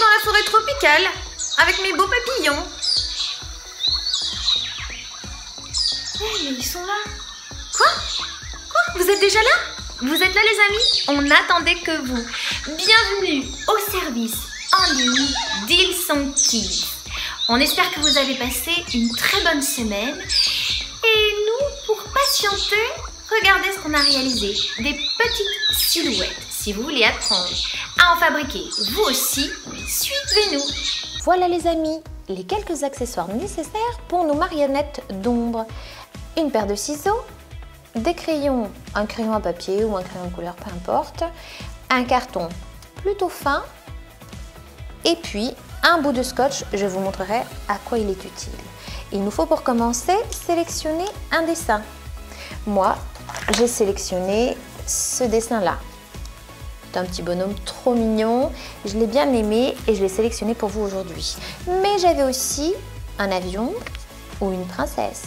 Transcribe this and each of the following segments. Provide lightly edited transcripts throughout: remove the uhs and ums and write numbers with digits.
dans la forêt tropicale avec mes beaux papillons. Mais ils sont là. Quoi? Vous êtes déjà là? Vous êtes là les amis? On n'attendait que vous. Bienvenue au service en ligne d'Hillsong Kids. On espère que vous avez passé une très bonne semaine. Et nous, pour patienter, regardez ce qu'on a réalisé. Des petites silhouettes. Si vous voulez apprendre à en fabriquer vous aussi, suivez-nous. Voilà les amis, les quelques accessoires nécessaires pour nos marionnettes d'ombre. Une paire de ciseaux, des crayons, un crayon à papier ou un crayon de couleur, peu importe, un carton plutôt fin et puis un bout de scotch, je vous montrerai à quoi il est utile. Il nous faut pour commencer sélectionner un dessin. Moi, j'ai sélectionné ce dessin-là. C'est un petit bonhomme trop mignon, je l'ai bien aimé et je l'ai sélectionné pour vous aujourd'hui. Mais j'avais aussi un avion ou une princesse.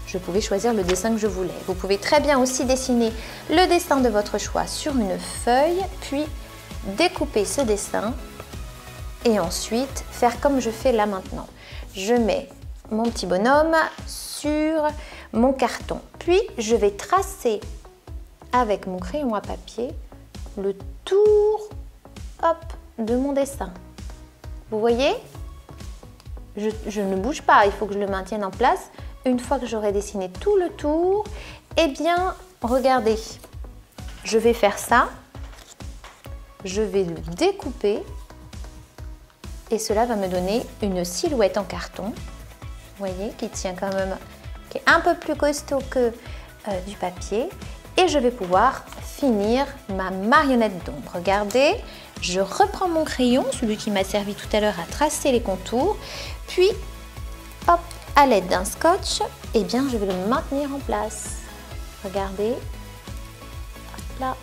Je pouvais choisir le dessin que je voulais. Vous pouvez très bien aussi dessiner le dessin de votre choix sur une feuille, puis découper ce dessin et ensuite faire comme je fais là maintenant. Je mets mon petit bonhomme sur mon carton, puis je vais tracer avec mon crayon à papier le tour de mon dessin. Vous voyez? Je ne bouge pas, il faut que je le maintienne en place. Une fois que j'aurai dessiné tout le tour, eh bien, regardez, je vais faire ça, je vais le découper et cela va me donner une silhouette en carton, vous voyez, qui tient quand même, qui est un peu plus costaud que du papier et je vais pouvoir finir ma marionnette d'ombre. Regardez, je reprends mon crayon, celui qui m'a servi tout à l'heure à tracer les contours, puis hop, à l'aide d'un scotch, eh bien, je vais le maintenir en place. Regardez. Hop là.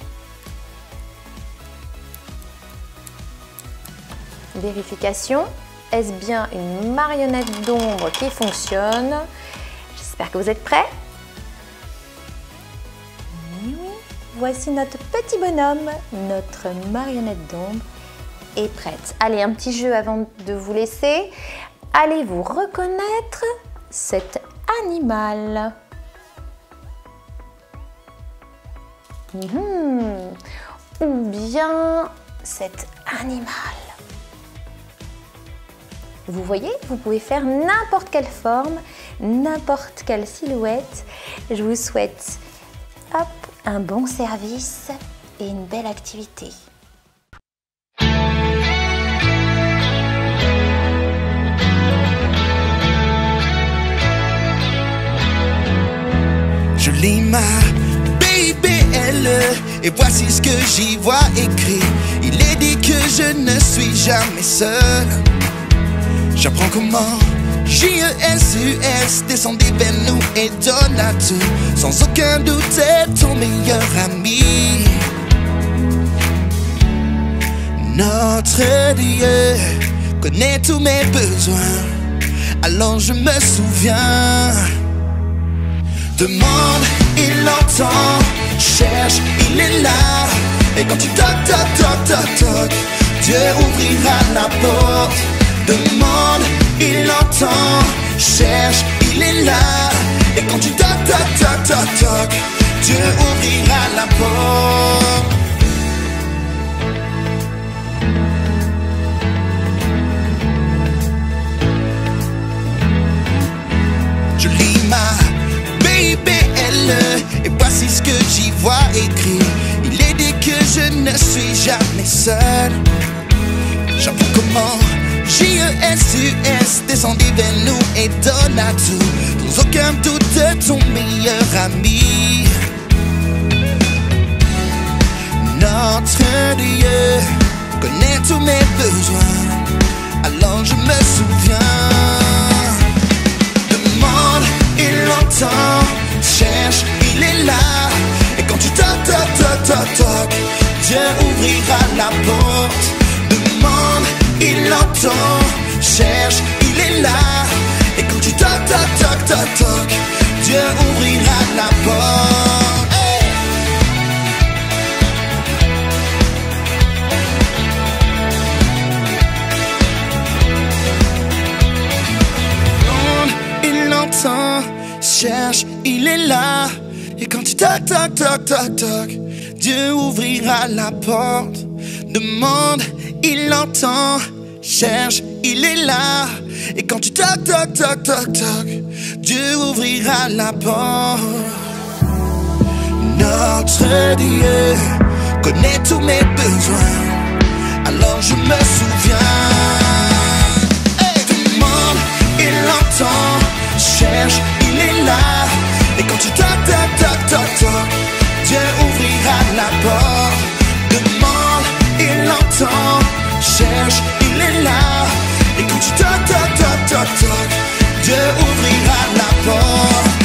Vérification. Est-ce bien une marionnette d'ombre qui fonctionne? J'espère que vous êtes prêts. Oui. Voici notre petit bonhomme. Notre marionnette d'ombre est prête. Allez, un petit jeu avant de vous laisser. Allez-vous reconnaître cet animal? Ou bien cet animal? Vous voyez, vous pouvez faire n'importe quelle forme, n'importe quelle silhouette. Je vous souhaite un bon service et une belle activité. Je lis ma BBL et voici ce que j'y vois écrit. Il est dit que je ne suis jamais seul. J'apprends comment J-E-S-U-S descendit vers nous et donne à tout. Sans aucun doute est ton meilleur ami. Notre Dieu connaît tous mes besoins. Alors je me souviens. Demande, il entend. Cherche, il est là. Et quand tu toques, toques, toques, toques, toques, Dieu ouvrira la porte. Demande, il entend. Cherche, il est là. Et quand tu toques, toques, toques, toques, toques, Dieu ouvrira la porte. Je lis ma BBL et voici ce que j'y vois écrit. Il est dit que je ne suis jamais seul. J'apprends comment J-E-S-U-S descendit vers nous et donne à tout. Sans aucun doute ton meilleur ami. Notre Dieu connaît tous mes besoins. Alors je me souviens. Demande, il entend. Cherche, il est là. Et quand tu toques, toques, toques, toques, toques, Dieu ouvrira la porte. Demande, il entend. Cherche, il est là. Et quand tu toques, toques, toques, toques, toques, Dieu ouvrira la porte. Hey! cherche, il est là. Et quand tu toc, toc, toc, toc, toc, Dieu ouvrira la porte. Demande, il entend. Cherche, il est là. Et quand tu toc, toc, toc, toc, toc, Dieu ouvrira la porte. Notre Dieu connaît tous mes besoins. Alors je me souviens. Hey, demande, il entend. Cherche, il est là. Et quand tu toc, toc, toc, toc, toc, Dieu ouvrira la porte. Demande, il entend. Cherche, il est là. Et quand tu toc, toc, toc, toc, toc, Dieu ouvrira la porte.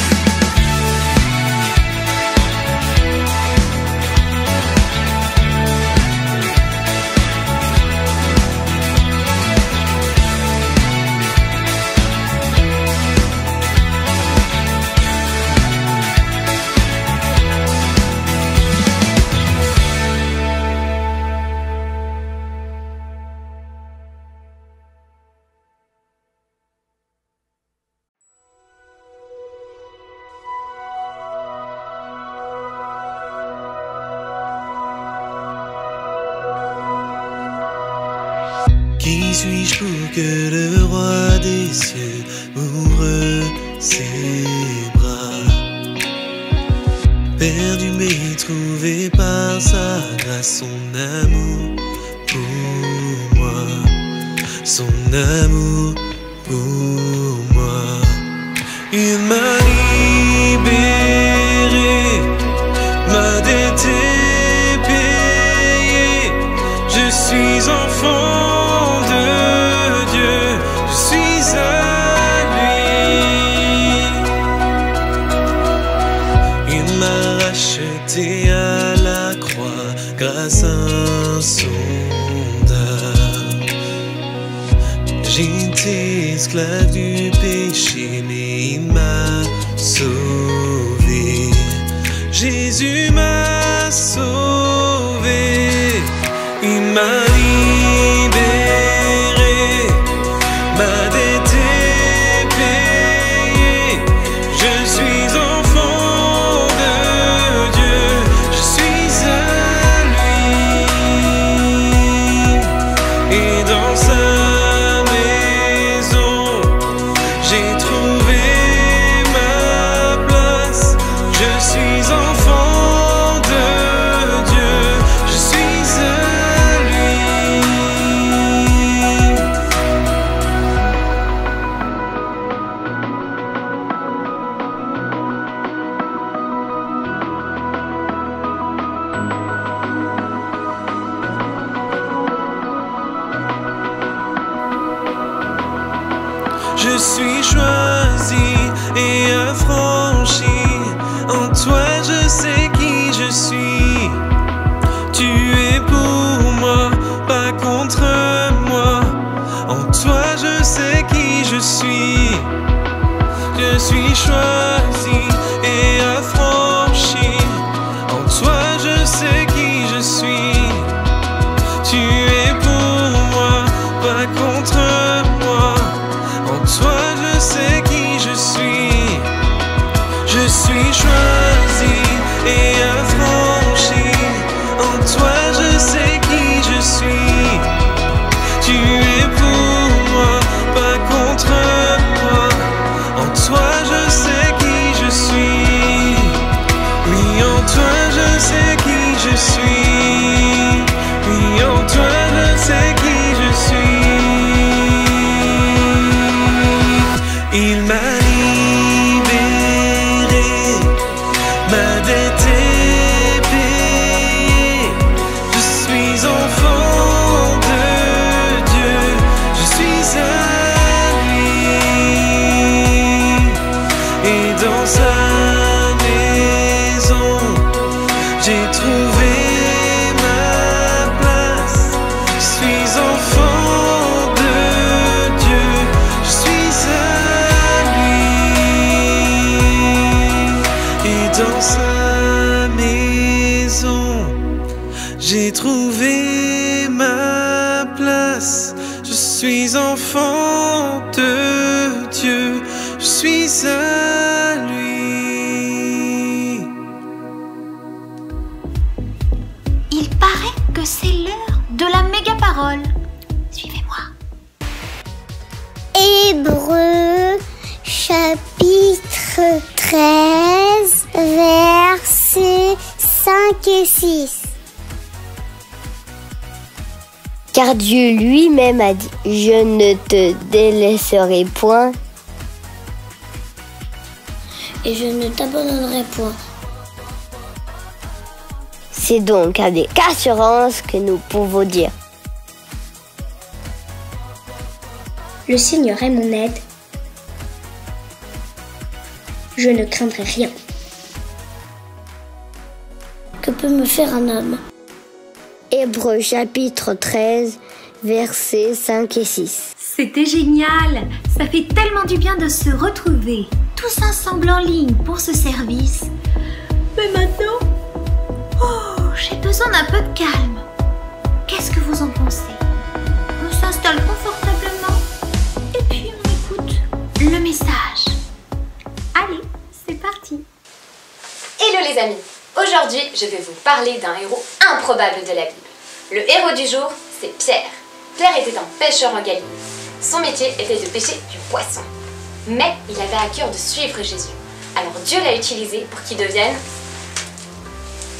Qui suis-je pour que le roi des cieux ouvre ses bras? Perdu mais trouvé par sa grâce, son amour pour moi, son amour pour moi. Il m'a libéré, ma dette est payée, je suis enfant. À la croix, grâce insondable, j'étais esclave du péché, mais il m'a sauvé. Jésus m'a sauvé, il m'a libéré, ma dette est payée, je suis enfant. Je suis choisi et affranchi. En toi je sais qui je suis. Tu es pour moi, pas contre moi. En toi je sais qui je suis. Je suis choisi et affranchi. En toi je sais qui je suis. Tu es pour moi, pas contre moi. En toi je sais qui je suis. Je suis choisi et affranchi. En toi je sais qui je suis. Tu es pour moi, pas contre moi. En toi je sais qui je suis. Oui, en toi je sais qui je suis. Oui, en toi je sais qui je suis. Il m'a libéré, ma dette est payée. Je suis enfant de Dieu, je suis à lui. Et dans sa maison, j'ai trouvé ma place. Je suis enfant de Dieu, je suis à dans sa maison, j'ai trouvé ma place. Je suis enfant de Dieu, je suis à lui. 13, versets 5 et 6. Car Dieu lui-même a dit, je ne te délaisserai point et je ne t'abandonnerai point. C'est donc avec assurance que nous pouvons dire, le Seigneur est mon aide, je ne craindrai rien. Que peut me faire un homme? Hébreux chapitre 13, versets 5 et 6. C'était génial! Ça fait tellement du bien de se retrouver, tous ensemble en ligne pour ce service. Mais maintenant, j'ai besoin d'un peu de calme. Qu'est-ce que vous en pensez? On s'installe confortablement et puis on écoute le message. Allez, c'est parti! Hello les amis! Aujourd'hui, je vais vous parler d'un héros improbable de la Bible. Le héros du jour, c'est Pierre. Pierre était un pêcheur en Galilée. Son métier était de pêcher du poisson. Mais il avait à cœur de suivre Jésus. Alors Dieu l'a utilisé pour qu'il devienne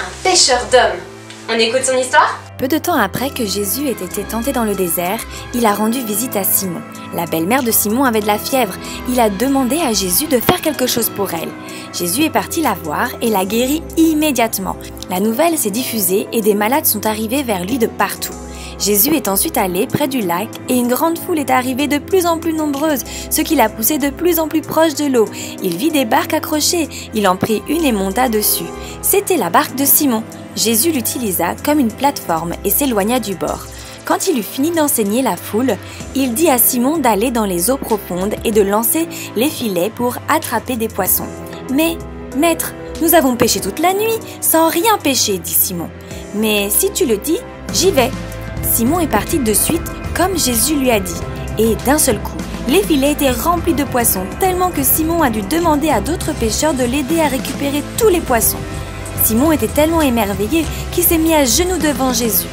un pêcheur d'hommes. On écoute son histoire? Peu de temps après que Jésus ait été tenté dans le désert, il a rendu visite à Simon. La belle-mère de Simon avait de la fièvre. Il a demandé à Jésus de faire quelque chose pour elle. Jésus est parti la voir et l'a guérie immédiatement. La nouvelle s'est diffusée et des malades sont arrivés vers lui de partout. Jésus est ensuite allé près du lac et une grande foule est arrivée de plus en plus nombreuse, ce qui l'a poussé de plus en plus proche de l'eau. Il vit des barques accrochées, il en prit une et monta dessus. C'était la barque de Simon. Jésus l'utilisa comme une plateforme et s'éloigna du bord. Quand il eut fini d'enseigner la foule, il dit à Simon d'aller dans les eaux profondes et de lancer les filets pour attraper des poissons. « Mais, maître, nous avons pêché toute la nuit, sans rien pêcher, dit Simon. Mais si tu le dis, j'y vais. » Simon est parti de suite comme Jésus lui a dit. Et d'un seul coup, les filets étaient remplis de poissons, tellement que Simon a dû demander à d'autres pêcheurs de l'aider à récupérer tous les poissons. Simon était tellement émerveillé qu'il s'est mis à genoux devant Jésus.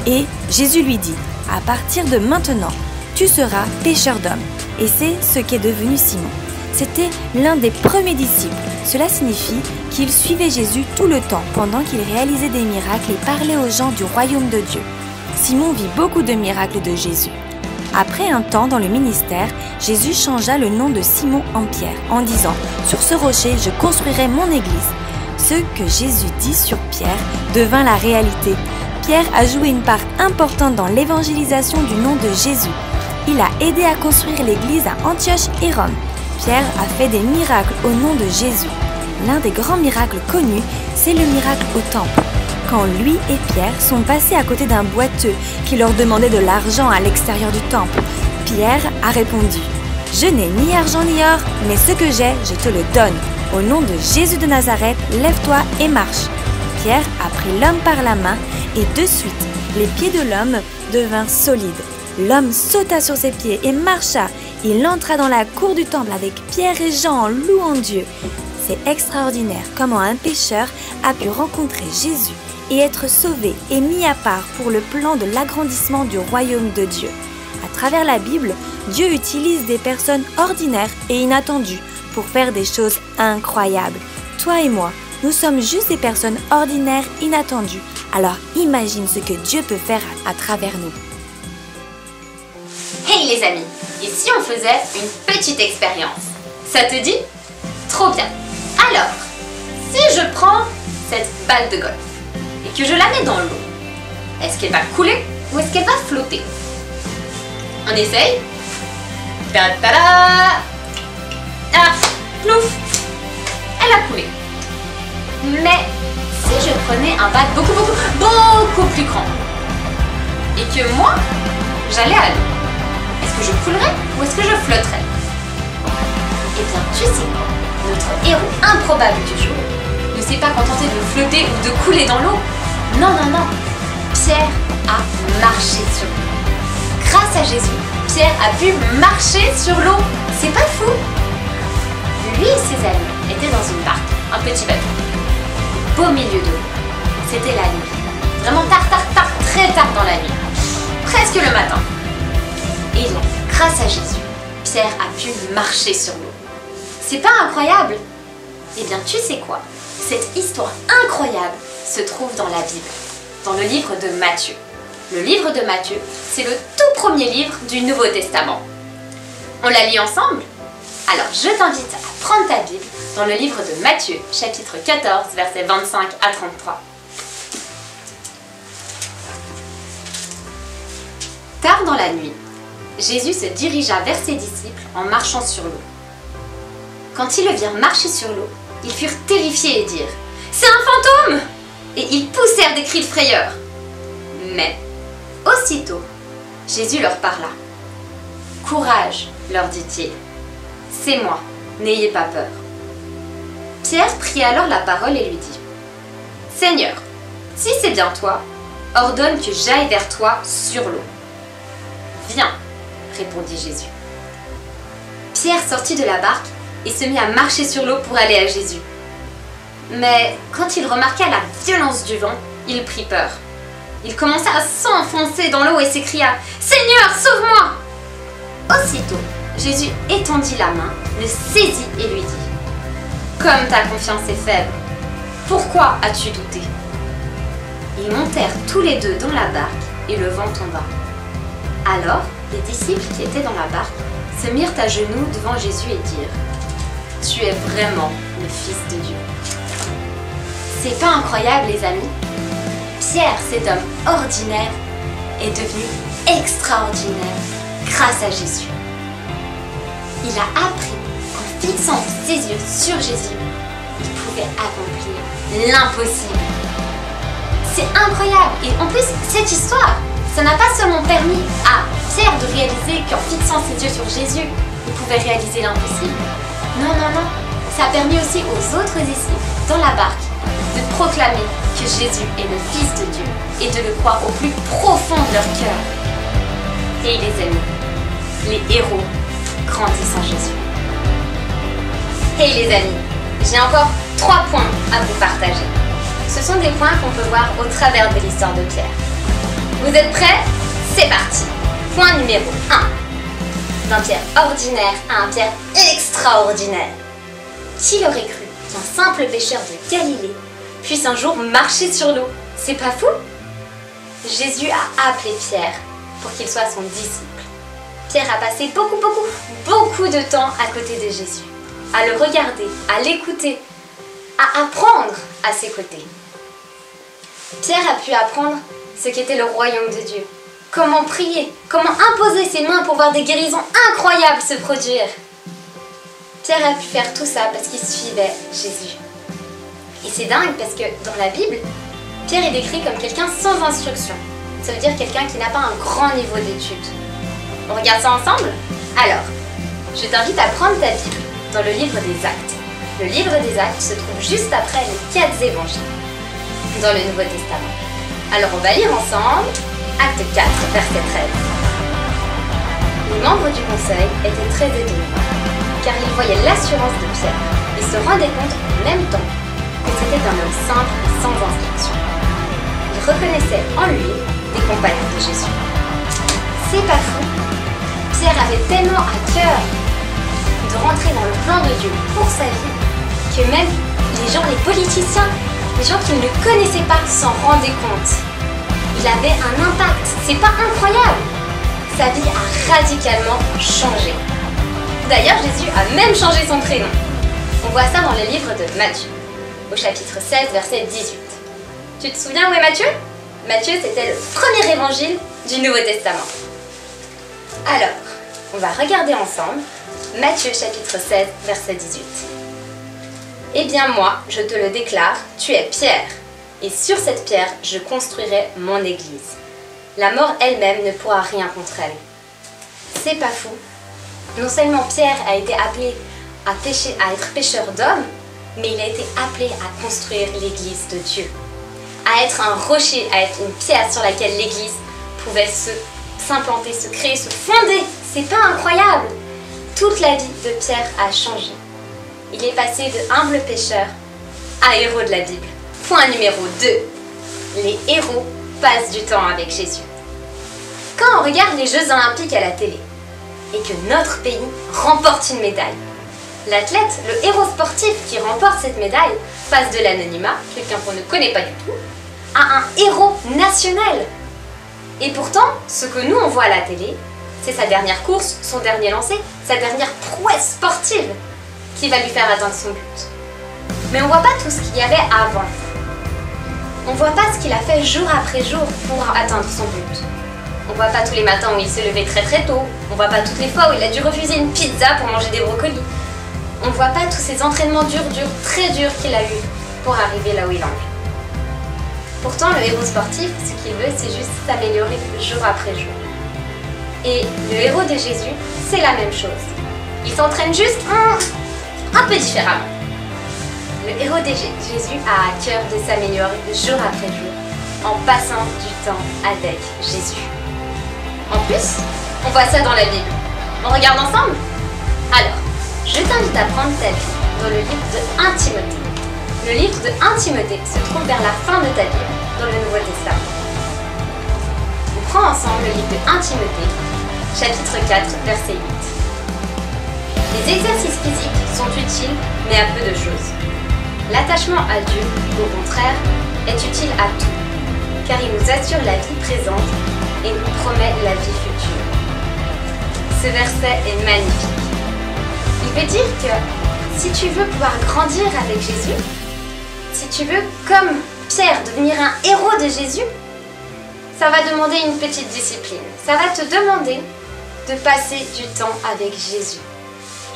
Et Jésus lui dit, « À partir de maintenant, tu seras pêcheur d'hommes. » Et c'est ce qu'est devenu Simon. C'était l'un des premiers disciples. Cela signifie qu'il suivait Jésus tout le temps pendant qu'il réalisait des miracles et parlait aux gens du royaume de Dieu. Simon vit beaucoup de miracles de Jésus. Après un temps dans le ministère, Jésus changea le nom de Simon en Pierre en disant « Sur ce rocher, je construirai mon église ». Ce que Jésus dit sur Pierre devint la réalité. Pierre a joué une part importante dans l'évangélisation du nom de Jésus. Il a aidé à construire l'église à Antioche et Rome. Pierre a fait des miracles au nom de Jésus. L'un des grands miracles connus, c'est le miracle au temple. Quand lui et Pierre sont passés à côté d'un boiteux qui leur demandait de l'argent à l'extérieur du temple, Pierre a répondu « Je n'ai ni argent ni or, mais ce que j'ai, je te le donne. Au nom de Jésus de Nazareth, lève-toi et marche. » Pierre a pris l'homme par la main et de suite, les pieds de l'homme devinrent solides. L'homme sauta sur ses pieds et marcha. Il entra dans la cour du temple avec Pierre et Jean en louant Dieu. C'est extraordinaire comment un pécheur a pu rencontrer Jésus et être sauvé et mis à part pour le plan de l'agrandissement du royaume de Dieu. À travers la Bible, Dieu utilise des personnes ordinaires et inattendues pour faire des choses incroyables. Toi et moi, nous sommes juste des personnes ordinaires, inattendues. Alors imagine ce que Dieu peut faire à travers nous. Hey les amis, et si on faisait une petite expérience? Ça te dit? Trop bien! Alors, si je prends cette balle de golf et que je la mets dans l'eau, est-ce qu'elle va couler ou est-ce qu'elle va flotter? On essaye? Ta-ta-da! Ah, plouf! Elle a coulé. Mais si je prenais un bac beaucoup plus grand et que moi, j'allais à l'eau, est-ce que je coulerais ou est-ce que je flotterais? Eh bien, tu sais quoi? Notre héros improbable du jour ne s'est pas contenté de flotter ou de couler dans l'eau. Non, non, non. Pierre a marché sur l'eau. Grâce à Jésus, Pierre a pu marcher sur l'eau. C'est pas fou? Lui et ses amis étaient dans une barque, un petit bateau, au beau milieu de l'eau. C'était la nuit. Vraiment tard, très tard dans la nuit. Presque le matin. Et là, grâce à Jésus, Pierre a pu marcher sur l'eau. C'est pas incroyable? Eh bien, tu sais quoi? Cette histoire incroyable se trouve dans la Bible, dans le livre de Matthieu. Le livre de Matthieu, c'est le tout premier livre du Nouveau Testament. On la lit ensemble? Alors, je t'invite à prendre ta Bible dans le livre de Matthieu, chapitre 14, versets 25 à 33. Tard dans la nuit, Jésus se dirigea vers ses disciples en marchant sur l'eau. Quand ils le virent marcher sur l'eau, ils furent terrifiés et dirent « C'est un fantôme !» Et ils poussèrent des cris de frayeur. Mais, aussitôt, Jésus leur parla. « Courage, leur dit-il. C'est moi, n'ayez pas peur. » Pierre prit alors la parole et lui dit « Seigneur, si c'est bien toi, ordonne que j'aille vers toi sur l'eau. » « Viens, répondit Jésus. Pierre sortit de la barque et se mit à marcher sur l'eau pour aller à Jésus. Mais quand il remarqua la violence du vent, il prit peur. Il commença à s'enfoncer dans l'eau et s'écria « Seigneur, sauve-moi !» Aussitôt, Jésus étendit la main, le saisit et lui dit « Comme ta confiance est faible, pourquoi as-tu douté ?» Ils montèrent tous les deux dans la barque et le vent tomba. Alors, les disciples qui étaient dans la barque se mirent à genoux devant Jésus et dirent « Tu es vraiment le Fils de Dieu. » C'est pas incroyable, les amis? Pierre, cet homme ordinaire, est devenu extraordinaire grâce à Jésus. Il a appris qu'en fixant ses yeux sur Jésus, il pouvait accomplir l'impossible. C'est incroyable! Et en plus, cette histoire, ça n'a pas seulement permis à Pierre de réaliser qu'en fixant ses yeux sur Jésus, il pouvait réaliser l'impossible. Non, non, non. Ça a permis aussi aux autres disciples, dans la barque, de proclamer que Jésus est le Fils de Dieu et de le croire au plus profond de leur cœur. Et les amis, les héros grandissent en Jésus. Et les amis, j'ai encore 3 points à vous partager. Ce sont des points qu'on peut voir au travers de l'histoire de Pierre. Vous êtes prêts? C'est parti! Point numéro 1. D'un Pierre ordinaire à un Pierre extraordinaire. Qui l'aurait cru qu'un simple pêcheur de Galilée puisse un jour marcher sur l'eau? C'est pas fou? Jésus a appelé Pierre pour qu'il soit son disciple. Pierre a passé beaucoup de temps à côté de Jésus, à le regarder, à l'écouter, à apprendre à ses côtés. Pierre a pu apprendre ce qu'était le royaume de Dieu, comment prier, comment imposer ses mains pour voir des guérisons incroyables se produire. Pierre a pu faire tout ça parce qu'il suivait Jésus. Et c'est dingue parce que dans la Bible, Pierre est décrit comme quelqu'un sans instruction. Ça veut dire quelqu'un qui n'a pas un grand niveau d'études. On regarde ça ensemble? Alors, je t'invite à prendre ta Bible dans le livre des Actes. Le livre des Actes se trouve juste après les 4 évangiles dans le Nouveau Testament. Alors on va lire ensemble Acte 4, verset 13. Les membres du conseil étaient très étonnés, car ils voyaient l'assurance de Pierre et se rendaient compte en même temps que c'était un homme simple et sans instruction. Ils reconnaissaient en lui des compagnons de Jésus. C'est pas fou! Pierre avait tellement à cœur de rentrer dans le plan de Dieu pour sa vie que même les gens, les politiciens, les gens qui ne le connaissaient pas s'en rendaient compte. Il avait un impact, c'est pas incroyable? Sa vie a radicalement changé. D'ailleurs, Jésus a même changé son prénom. On voit ça dans le livre de Matthieu, au chapitre 16, verset 18. Tu te souviens où est Matthieu? Matthieu, c'était le premier évangile du Nouveau Testament. Alors, on va regarder ensemble Matthieu chapitre 16, verset 18. Eh bien moi, je te le déclare, tu es Pierre, et sur cette pierre, je construirai mon église. La mort elle-même ne pourra rien contre elle. C'est pas fou. Non seulement Pierre a été appelé à être pêcheur d'hommes, mais il a été appelé à construire l'église de Dieu. À être un rocher, à être une pierre sur laquelle l'église pouvait s'implanter, se créer, se fonder. C'est pas incroyable? Toute la vie de Pierre a changé. Il est passé de humble pêcheur à héros de la Bible. Point numéro 2. Les héros passent du temps avec Jésus. Quand on regarde les Jeux Olympiques à la télé et que notre pays remporte une médaille, L'athlète, le héros sportif qui remporte cette médaille, passe de l'anonymat, quelqu'un qu'on ne connaît pas du tout, à un héros national. Et pourtant, ce que nous on voit à la télé, c'est sa dernière course, son dernier lancer, sa dernière prouesse sportive qui va lui faire atteindre son but. Mais on voit pas tout ce qu'il y avait avant. On voit pas ce qu'il a fait jour après jour pour atteindre son but. On voit pas tous les matins où il s'est levé très très tôt. On voit pas toutes les fois où il a dû refuser une pizza pour manger des brocolis. On voit pas tous ces entraînements durs, très durs qu'il a eu pour arriver là où il en est. Pourtant, le héros sportif, ce qu'il veut, c'est juste s'améliorer jour après jour. Et le héros de Jésus, c'est la même chose. Il s'entraîne juste un peu différemment. Le héros de Jésus a à cœur de s'améliorer jour après jour en passant du temps avec Jésus. En plus, on voit ça dans la Bible. On regarde ensemble? Alors, je t'invite à prendre ta Bible dans le livre de 1 Timothée. Le livre de 1 Timothée se trouve vers la fin de ta Bible dans le Nouveau Testament. On prend ensemble le livre de 1 Timothée, chapitre 4, verset 8. Les exercices physiques sont utiles, mais à peu de choses. L'attachement à Dieu, au contraire, est utile à tout, car il nous assure la vie présente et nous promet la vie future. Ce verset est magnifique. Il veut dire que si tu veux pouvoir grandir avec Jésus, si tu veux, comme Pierre, devenir un héros de Jésus, ça va demander une petite discipline. Ça va te demander de passer du temps avec Jésus.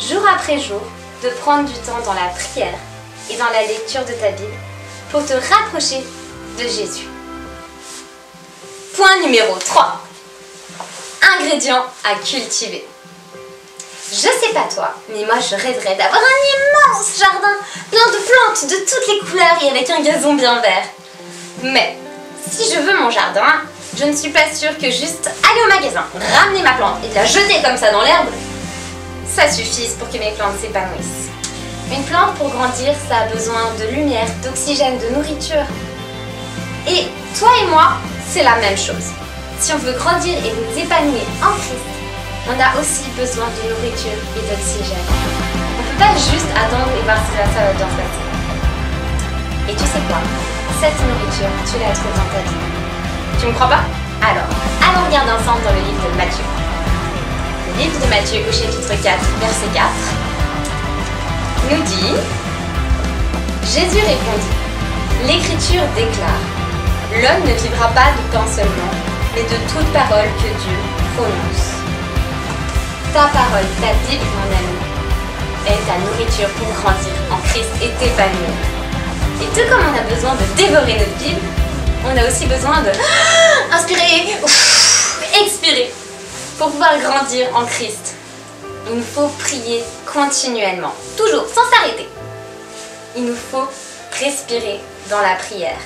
Jour après jour, de prendre du temps dans la prière et dans la lecture de ta Bible pour te rapprocher de Jésus. Point numéro 3. Ingrédients à cultiver. Je sais pas toi, mais moi je rêverais d'avoir un immense jardin plein de plantes de toutes les couleurs et avec un gazon bien vert. Mais si je veux mon jardin, je ne suis pas sûre que juste aller au magasin, ramener ma plante et la jeter comme ça dans l'herbe, ça suffise pour que mes plantes s'épanouissent. Une plante pour grandir, ça a besoin de lumière, d'oxygène, de nourriture. Et toi et moi, c'est la même chose. Si on veut grandir et nous épanouir en Christ, on a aussi besoin de nourriture et d'oxygène. On ne peut pas juste attendre et voir si ça va bien se passer. Et tu sais quoi? Cette nourriture, tu la trouves dans ta vie. Tu me crois pas? Alors, allons regarder ensemble dans le livre de Matthieu. Le livre de Matthieu au chapitre 4, verset 4, nous dit: Jésus répondit, l'Écriture déclare, l'homme ne vivra pas de pain seulement, mais de toute parole que Dieu prononce. Ta parole, ta Bible, mon ami, est ta nourriture pour grandir en Christ et t'épanouir. Et tout comme on a besoin de dévorer notre Bible, on a aussi besoin de inspirer, expirer pour pouvoir grandir en Christ. Il nous faut prier continuellement, toujours, sans s'arrêter. Il nous faut respirer dans la prière.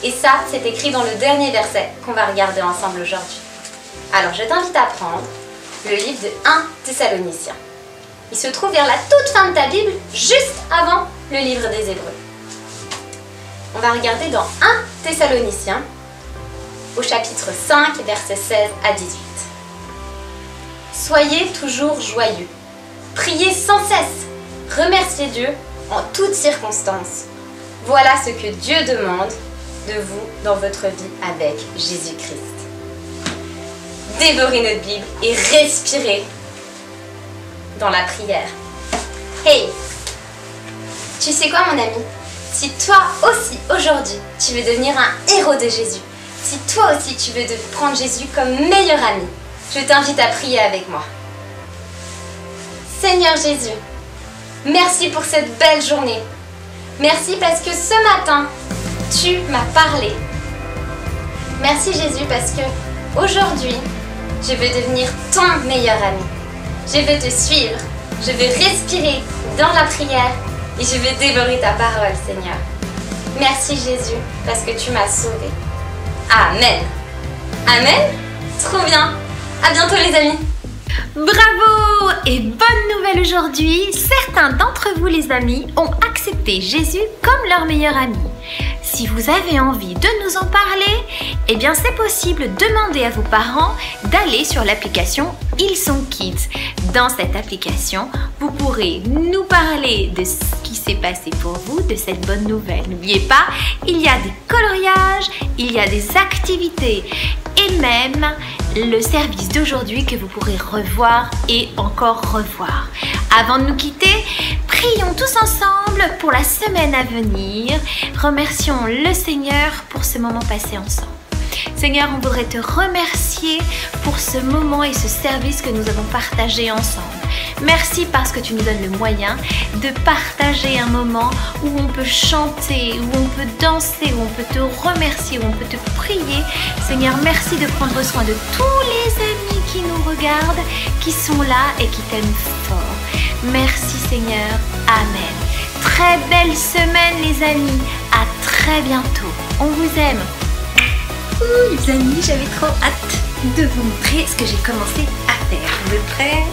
Et ça, c'est écrit dans le dernier verset qu'on va regarder ensemble aujourd'hui. Alors, je t'invite à prendre le livre de 1 Thessaloniciens. Il se trouve vers la toute fin de ta Bible, juste avant le livre des Hébreux. On va regarder dans 1 Thessaloniciens, au chapitre 5, versets 16 à 18. Soyez toujours joyeux, priez sans cesse, remerciez Dieu en toutes circonstances. Voilà ce que Dieu demande de vous dans votre vie avec Jésus-Christ. Dévorez notre Bible et respirez dans la prière. Hey, tu sais quoi mon ami? Si toi aussi aujourd'hui tu veux devenir un héros de Jésus, si toi aussi tu veux prendre Jésus comme meilleur ami, je t'invite à prier avec moi. Seigneur Jésus, merci pour cette belle journée. Merci parce que ce matin, tu m'as parlé. Merci Jésus parce que aujourd'hui, je veux devenir ton meilleur ami. Je veux te suivre, je veux respirer dans la prière et je veux dévorer ta parole, Seigneur. Merci Jésus parce que tu m'as sauvé. Amen. Amen. Trop bien. À bientôt les amis. Bravo et bonne nouvelle aujourd'hui, certains d'entre vous les amis ont accepté Jésus comme leur meilleur ami. Si vous avez envie de nous en parler, eh bien c'est possible, demandez à vos parents d'aller sur l'application Ils sont Kids. Dans cette application, vous pourrez nous parler de ce qui s'est passé pour vous, de cette bonne nouvelle. N'oubliez pas, il y a des coloriages, il y a des activités et même le service d'aujourd'hui que vous pourrez revoir et encore revoir. Avant de nous quitter, prions tous ensemble pour la semaine à venir. Remercions le Seigneur pour ce moment passé ensemble. Seigneur, on voudrait te remercier pour ce moment et ce service que nous avons partagé ensemble. Merci parce que tu nous donnes le moyen de partager un moment où on peut chanter, où on peut danser, où on peut te remercier, où on peut te prier. Seigneur, merci de prendre soin de tous les amis qui nous regardent, qui sont là et qui t'aiment fort. Merci Seigneur. Amen. Très belle semaine les amis. À très bientôt. On vous aime. Ouh, les amis, j'avais trop hâte de vous montrer ce que j'ai commencé à faire. Vous êtes prêts?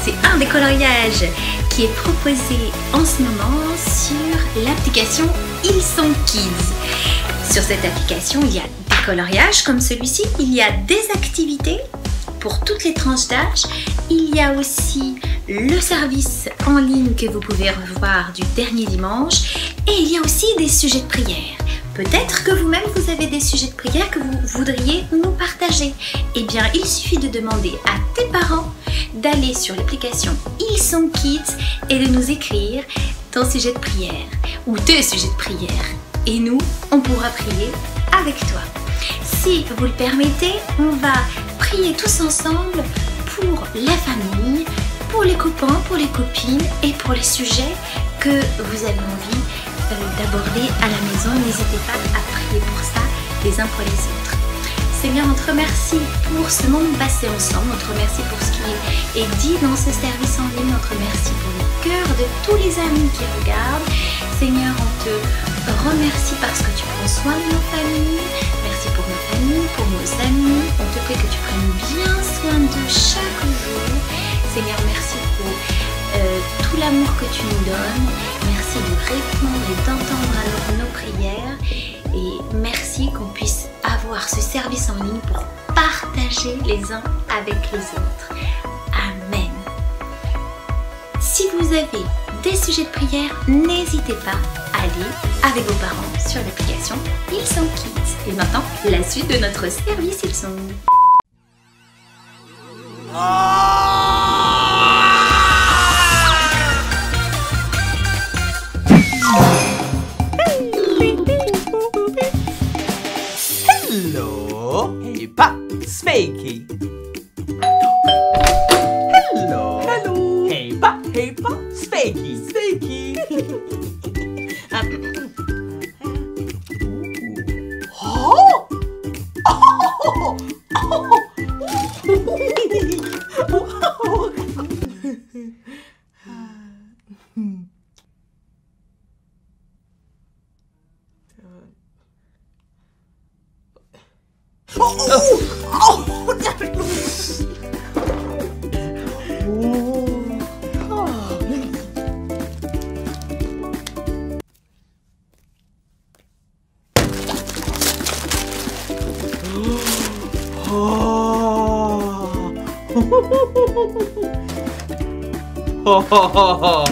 C'est un des coloriages qui est proposé en ce moment sur l'application Ils sont Kids. Sur cette application, il y a des coloriages comme celui-ci, il y a des activités pour toutes les tranches d'âge, il y a aussi le service en ligne que vous pouvez revoir du dernier dimanche et il y a aussi des sujets de prière. Peut-être que vous-même vous avez des sujets de prière que vous voudriez nous partager. Eh bien, il suffit de demander à tes parents d'aller sur l'application Ils sont Kids et de nous écrire ton sujet de prière ou tes sujets de prière. Et nous, on pourra prier avec toi. Si vous le permettez, on va prier tous ensemble pour la famille, pour les copains, pour les copines et pour les sujets que vous avez envie d'aborder à la maison. N'hésitez pas à prier pour ça les uns pour les autres. Seigneur, on te remercie pour ce moment passé ensemble, on te remercie pour ce qui est dit dans ce service en ligne, on te remercie pour le cœur de tous les amis qui regardent. Seigneur, on te remercie parce que tu prends soin de nos familles, merci pour nos familles, pour nos amis, on te prie que tu prennes bien soin d'eux chaque jour. Seigneur, merci pour tout l'amour que tu nous donnes, merci de répondre et d'entendre alors nos prières et merci qu'on puisse avoir ce service en ligne pour partager les uns avec les autres. Amen. Si vous avez des sujets de prière, n'hésitez pas à aller avec vos parents sur l'application Ils sont Kids. Et maintenant, la suite de notre service Ils sont. Hello, hey pa, Spakey. Hello, hello, hey pa, Spakey, Spakey. Oh, oh, oh.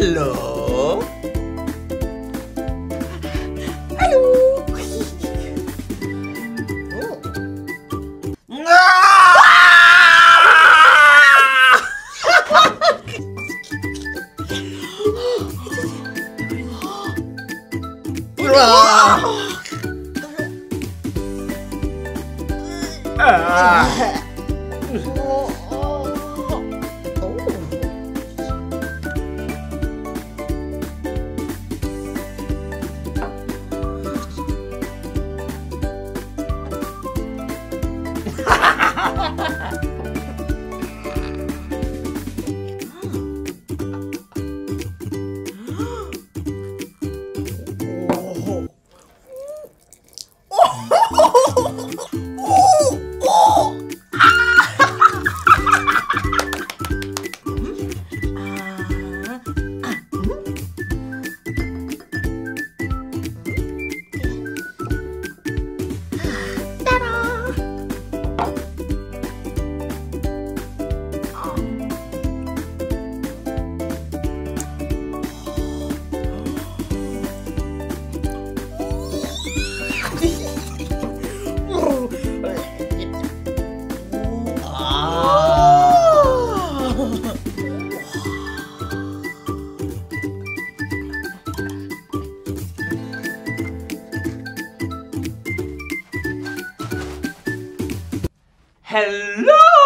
Hello. Hello.